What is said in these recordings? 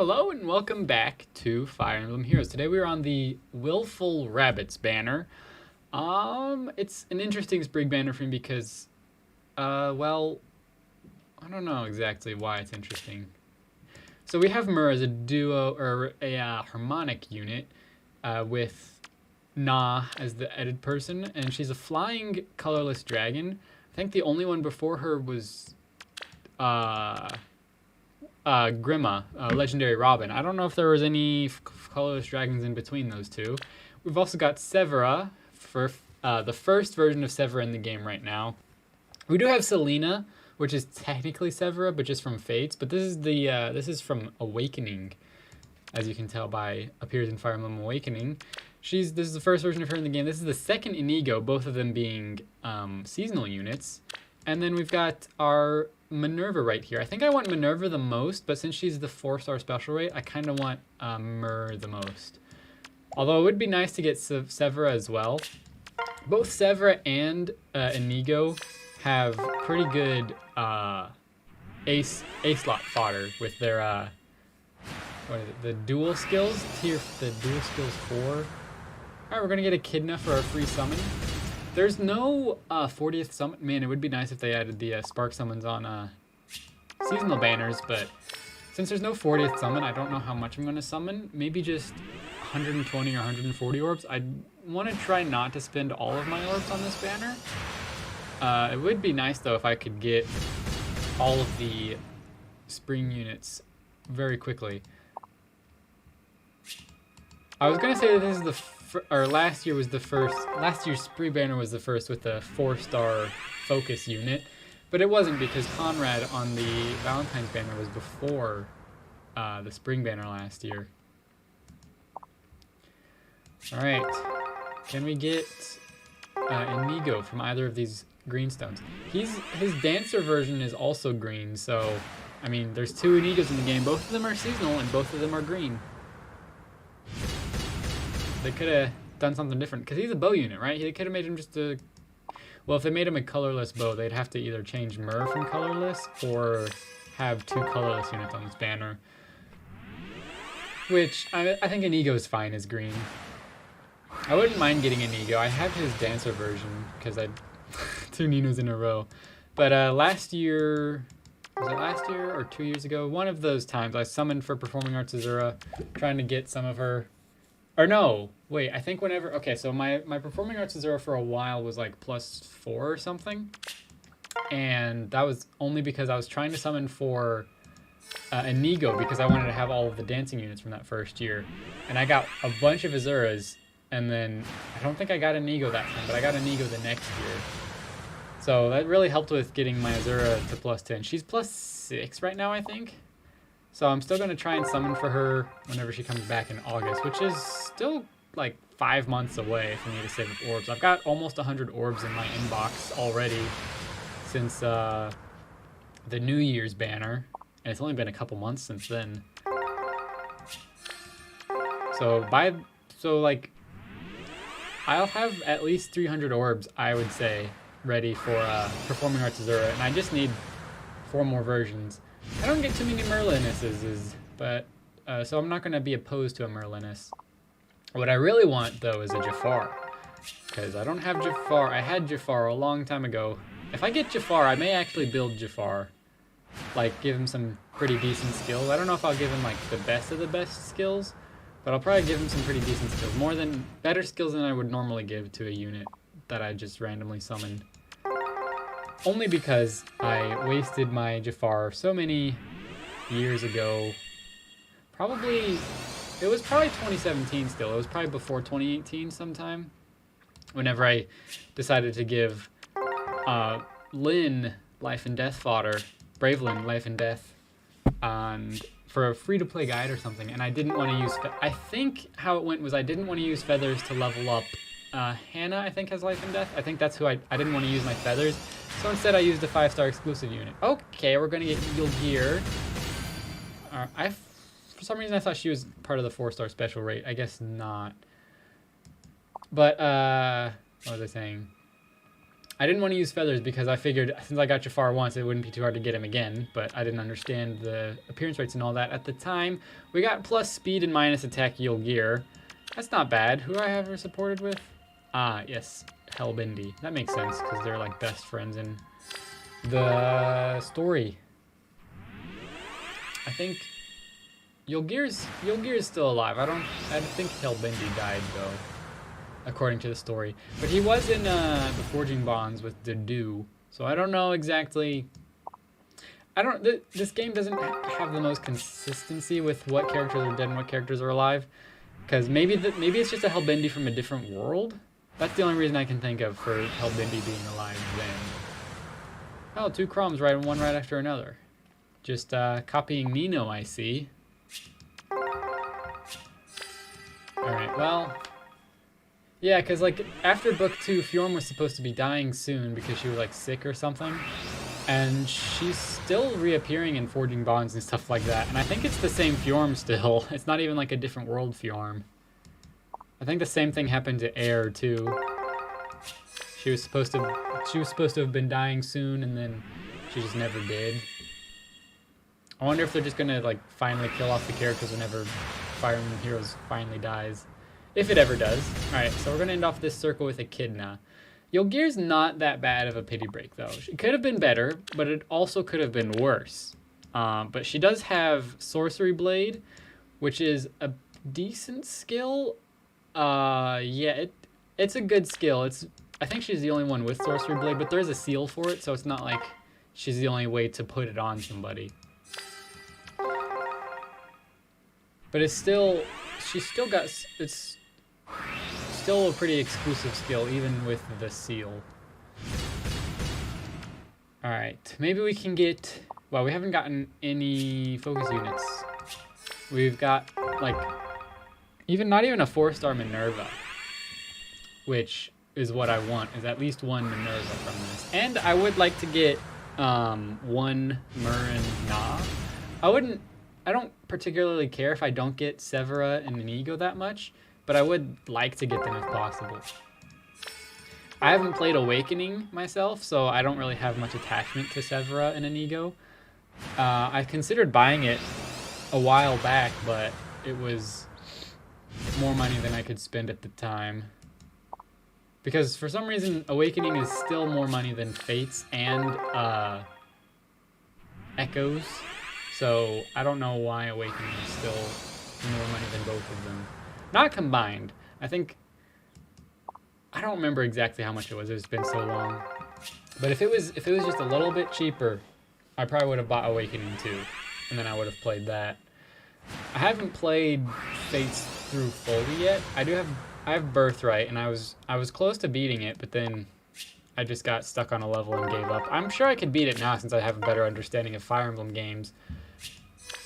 Hello and welcome back to Fire Emblem Heroes. Today we are on the Willful Rabbits banner. It's an interesting sprig banner for me because, well, I don't know exactly why it's interesting. So we have Myrrh as a duo, or a harmonic unit, with Nah as the edited person, and she's a flying colorless dragon. I think the only one before her was, Grimma, Legendary Robin. I don't know if there was any colorless dragons in between those two. We've also got Severa, for the first version of Severa in the game right now. We do have Selena, which is technically Severa, but just from Fates. But this is the this is from Awakening, as you can tell by appears in Fire Emblem Awakening. This is the first version of her in the game. This is the second Inigo, both of them being seasonal units. And then we've got our Minerva right here. I think I want Minerva the most, but since she's the 4-star special rate, I kind of want Myrrh the most. Although it would be nice to get Severa as well. Both Severa and Inigo have pretty good A-slot fodder with their what is it? The dual skills? The dual skills 4. Alright, we're gonna get Echidna for our free summon. There's no 40th summon. Man, it would be nice if they added the spark summons on seasonal banners, but since there's no 40th summon, I don't know how much I'm going to summon. Maybe just 120 or 140 orbs. I want to try not to spend all of my orbs on this banner. It would be nice, though, if I could get all of the spring units very quickly. I was going to say that this is the last year was the first. Last year's spree banner was the first with the 4-star focus unit, but it wasn't because Conrad on the Valentine's banner was before the spring banner last year. All right, can we get Inigo from either of these green stones? His dancer version is also green, so I mean, there's 2 Inigos in the game. Both of them are seasonal and both of them are green. They could have done something different, because he's a bow unit, right? They could have made him just a... Well, if they made him a colorless bow, they'd have to either change Myrrh from colorless or have 2 colorless units on this banner. Which, I think Inigo is fine as green. I wouldn't mind getting Inigo. I have his dancer version, because I... 2 Ninos in a row. But last year... Was it last year or 2 years ago? One of those times I summoned for Performing Arts Azura, trying to get some of her... Or no, wait, I think whenever... Okay, so my Performing Arts Azura for a while was like +4 or something. And that was only because I was trying to summon for Inigo because I wanted to have all of the dancing units from that first year. And I got a bunch of Azuras, and then I don't think I got Inigo that time, but I got Inigo the next year. So that really helped with getting my Azura to +10. She's +6 right now, I think. So I'm still going to try and summon for her whenever she comes back in August, which is still like 5 months away for me to save up orbs. I've got almost 100 orbs in my inbox already since the New Year's banner, and it's only been a couple months since then. So like I'll have at least 300 orbs, I would say, ready for Performing Arts Azura, and I just need 4 more versions. I don't get too many Merlinesses, but so I'm not going to be opposed to a Merliness. What I really want, though, is a Jafar, because I don't have Jafar. I had Jafar a long time ago. If I get Jafar, I may actually build Jafar, like give him some pretty decent skills. I don't know if I'll give him like the best of the best skills, but I'll probably give him some pretty decent skills, better skills than I would normally give to a unit that I just randomly summoned. Only because I wasted my Jafar so many years ago. It was probably 2017 still. It was probably before 2018 sometime. Whenever I decided to give Lynn Life and Death fodder, Brave Lynn Life and Death, and for a free-to-play guide or something. And I didn't want to use... I think how it went was I didn't want to use feathers to level up. Hannah, I think, has Life and Death. I think that's who I didn't want to use my feathers. So instead I used a 5-star exclusive unit. Okay, we're going to get Eagle Gear. For some reason I thought she was part of the 4-star special rate. I guess not. But, what was I saying? I didn't want to use feathers because I figured since I got Jafar once, it wouldn't be too hard to get him again, but I didn't understand the appearance rates and all that at the time. We got plus speed and minus attack yield gear. That's not bad. Who do I have her supported with? Ah, yes, Hellbendy. That makes sense because they're like best friends in the story. I think Yulgir's still alive. I think Hellbendy died though, according to the story. But he was in the Forging Bonds with Dedu, so I don't know exactly. This game doesn't have the most consistency with what characters are dead and what characters are alive, because maybe it's just a Hellbendy from a different world. That's the only reason I can think of for Hellbendy being alive then. Oh, 2 Chroms one right after another. Just copying Nino, I see. Alright, well... Yeah, because like after book 2, Fjorm was supposed to be dying soon because she was like sick or something. And she's still reappearing in Forging Bonds and stuff like that. And I think it's the same Fjorm still. It's not even like a different world Fjorm. I think the same thing happened to Air too. She was supposed to have been dying soon, and then she just never did. I wonder if they're just gonna like finally kill off the characters whenever Fire Emblem Heroes finally dies. If it ever does. Alright, so we're gonna end off this circle with Echidna. Yulgir's not that bad of a pity break though. It could have been better, but it also could have been worse. But she does have Sorcery Blade, which is a decent skill. Yeah, it's a good skill. I think she's the only one with Sorcery Blade, but there's a seal for it, so it's not like she's the only way to put it on somebody. But it's still a pretty exclusive skill, even with the seal. Alright, maybe we can get... Well, we haven't gotten any focus units. We've got, like, not even a 4-star Minerva. Which is what I want, is at least one Minerva from this. And I would like to get one Myrrh Nah. I don't particularly care if I don't get Severa and Inigo that much, but I would like to get them if possible. I haven't played Awakening myself, so I don't really have much attachment to Severa and Inigo. I considered buying it a while back, but it was more money than I could spend at the time. Because for some reason, Awakening is still more money than Fates and Echoes. So I don't know why Awakening is still more money than both of them. Not combined. I don't remember exactly how much it was. It's been so long. But if it was just a little bit cheaper, I probably would have bought Awakening too, and then I would have played that. I haven't played Fates through fully yet. I have Birthright, and I was close to beating it, but then I just got stuck on a level and gave up. I'm sure I could beat it now since I have a better understanding of Fire Emblem games,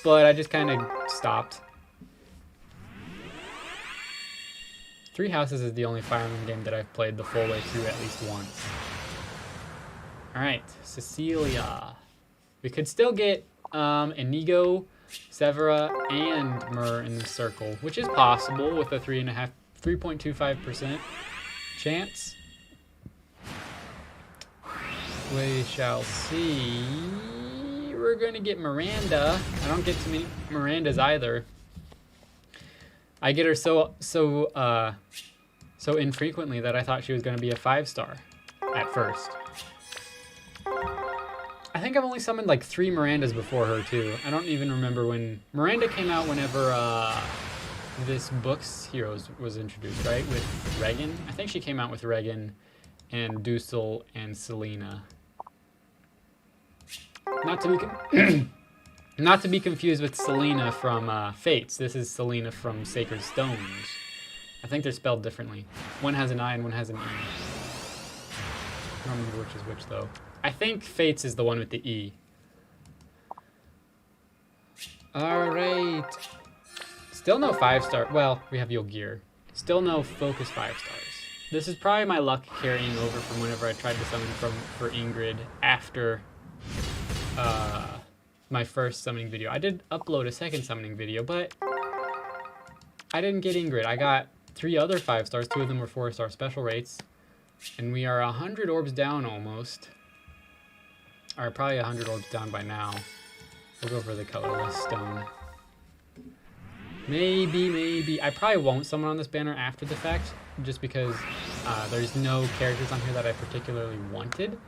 but I just kind of stopped. Three Houses is the only Fire Emblem game that I've played the full way through at least once. Alright, Cecilia. We could still get Inigo, Severa, and Myrrh in the circle, which is possible with a 3.25% chance. We shall see. We're gonna get Miranda. I don't get too many Mirandas either. I get her so infrequently that I thought she was gonna be a 5-star at first. I think I've only summoned like 3 Mirandas before her too. I don't even remember when Miranda came out. Whenever this book's Heroes was introduced, right? With Regan. I think she came out with Regan and Dusel and Selena. Not to be confused with Selena from Fates. This is Selena from Sacred Stones. I think they're spelled differently. One has an I and one has an E. I don't remember which is which though. I think Fates is the one with the E. Alright. Still no 5-star. Well, we have Yulgir. Still no focus 5-stars. This is probably my luck carrying over from whenever I tried to summon for Ingrid after my first summoning video. I did upload a second summoning video, but I didn't get Ingrid. I got 3 other 5-stars. 2 of them were 4-star special rates. And we are 100 orbs down almost. Or probably 100 orbs down by now. We'll go for the colorless stone. Maybe. I probably won't summon on this banner after the fact, just because there's no characters on here that I particularly wanted.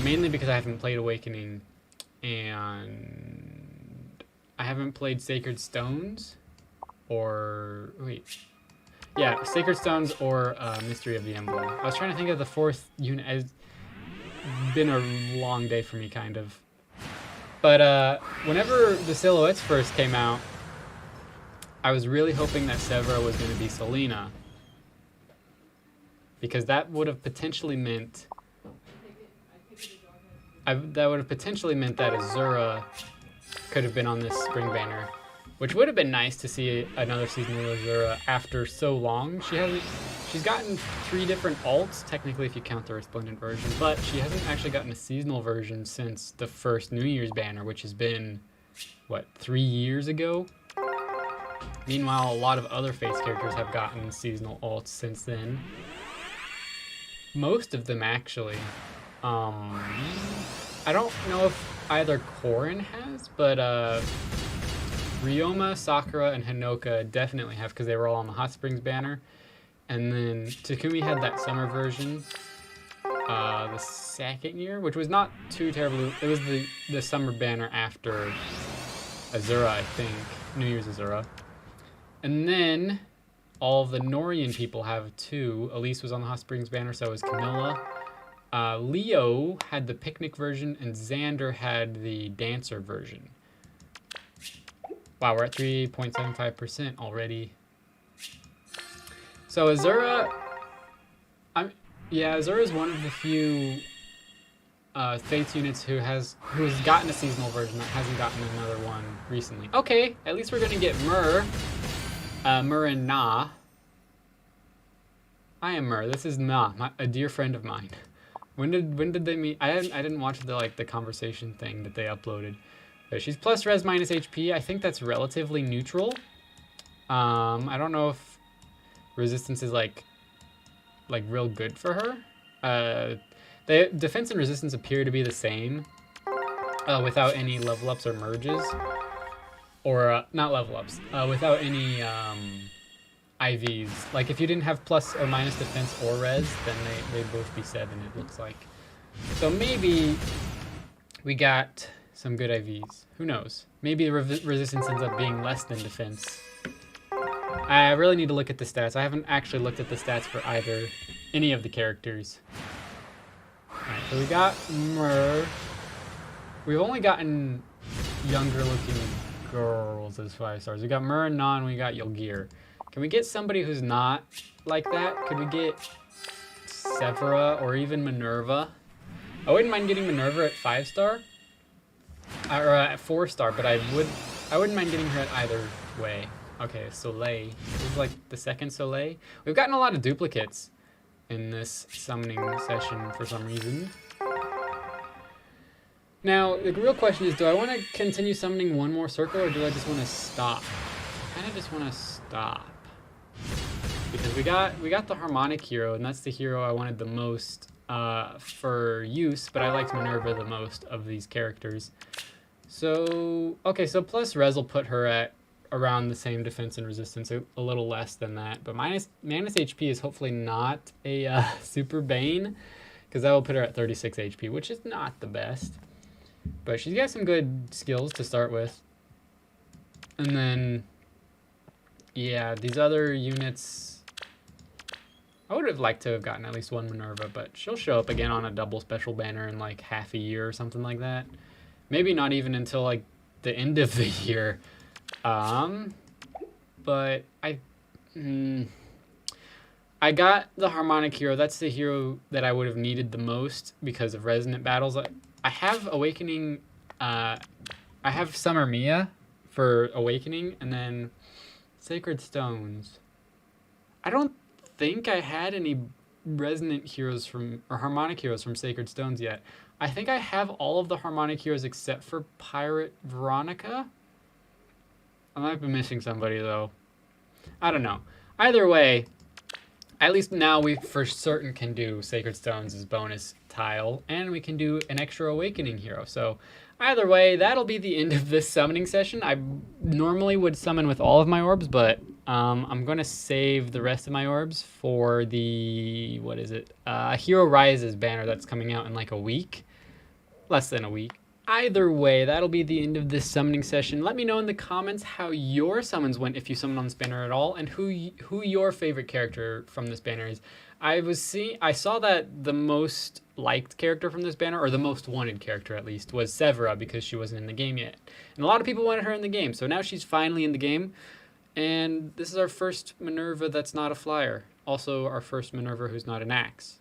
Mainly because I haven't played Awakening, and I haven't played Sacred Stones, or wait, yeah, Sacred Stones or Mystery of the Emblem. I was trying to think of the fourth unit. It's been a long day for me, kind of. But whenever the silhouettes first came out, I was really hoping that Severa was going to be Selena, because that would have potentially meant that Azura could have been on this spring banner, which would have been nice to see another season of Azura after so long. She's gotten 3 different alts, technically if you count the Resplendent version, but she hasn't actually gotten a seasonal version since the first New Year's banner, which has been, what, 3 years ago? Meanwhile, a lot of other Fates characters have gotten seasonal alts since then. Most of them, actually. I don't know if either Corrin has, but Ryoma, Sakura, and Hinoka definitely have, because they were all on the Hot Springs banner. And then Takumi had that summer version the second year, which was not too terribly. It was the summer banner after Azura, I think. New Year's Azura. And then all of the Norian people have too. Elise was on the Hot Springs banner, so was Camilla. Leo had the picnic version, and Xander had the dancer version. Wow, we're at 3.75% already. So Azura, Azura is one of the few Fates units who has gotten a seasonal version that hasn't gotten another one recently. Okay, at least we're gonna get Myrrh Nah. I am Myrrh. This is Nah, a dear friend of mine. When did they meet? I didn't watch the conversation thing that they uploaded. But she's plus res minus HP. I think that's relatively neutral. I don't know if resistance is like real good for her. The defense and resistance appear to be the same without any level ups or merges, or not level ups, without any IVs. Like if you didn't have plus or minus defense or res, then they'd both be 7, it looks like. So maybe we got some good IVs. Who knows? Maybe the resistance ends up being less than defense. I really need to look at the stats. I haven't actually looked at the stats for any of the characters. Alright, so we got Myrrh. We've only gotten younger looking girls as 5 stars. We got Myrrh Nah, and we got Yulgir. Can we get somebody who's not like that? Could we get Severa or even Minerva? I wouldn't mind getting Minerva at 5 star. Or at 4 star, but I wouldn't mind getting her at either way. Okay, Soleil. This is like the second Soleil. We've gotten a lot of duplicates in this summoning session for some reason. Now, the real question is, do I want to continue summoning one more circle, or do I just want to stop? I kind of just want to stop. Because we got the Harmonic hero, and that's the hero I wanted the most for use, but I liked Minerva the most of these characters. So, okay, so plus res will put her at around the same defense and resistance, a little less than that. But minus HP is hopefully not a super bane, because that will put her at 36 HP, which is not the best. But she's got some good skills to start with. And then, yeah, these other units, I would have liked to have gotten at least one Minerva, but she'll show up again on a double special banner in like half a year or something like that. Maybe not even until like the end of the year. But I got the Harmonic hero. That's the hero that I would have needed the most because of resonant battles. I have Awakening, I have Summer Mia for Awakening, and then Sacred Stones. I don't think I had any resonant heroes or Harmonic heroes from Sacred Stones yet. I think I have all of the Harmonic heroes except for Pirate Veronica. I might be missing somebody though. I don't know. Either way, at least now we for certain can do Sacred Stones as bonus tile, and we can do an extra Awakening hero. So either way, that'll be the end of this summoning session. I normally would summon with all of my orbs, but I'm going to save the rest of my orbs for the, what is it? Hero Rises banner that's coming out in like a week. Less than a week. Either way, that'll be the end of this summoning session. Let me know in the comments how your summons went if you summoned on this banner at all, and who your favorite character from this banner is. I saw that the most liked character from this banner, or the most wanted character at least, was Severa because she wasn't in the game yet. And a lot of people wanted her in the game, so now she's finally in the game. And this is our first Minerva that's not a flyer. Also our first Minerva who's not an axe.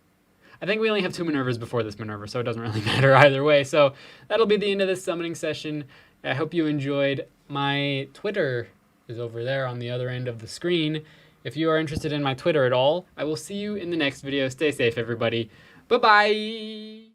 I think we only have 2 Minervas before this Minerva, so it doesn't really matter either way. So that'll be the end of this summoning session. I hope you enjoyed. My Twitter is over there on the other end of the screen. If you are interested in my Twitter at all, I will see you in the next video. Stay safe, everybody. Bye-bye!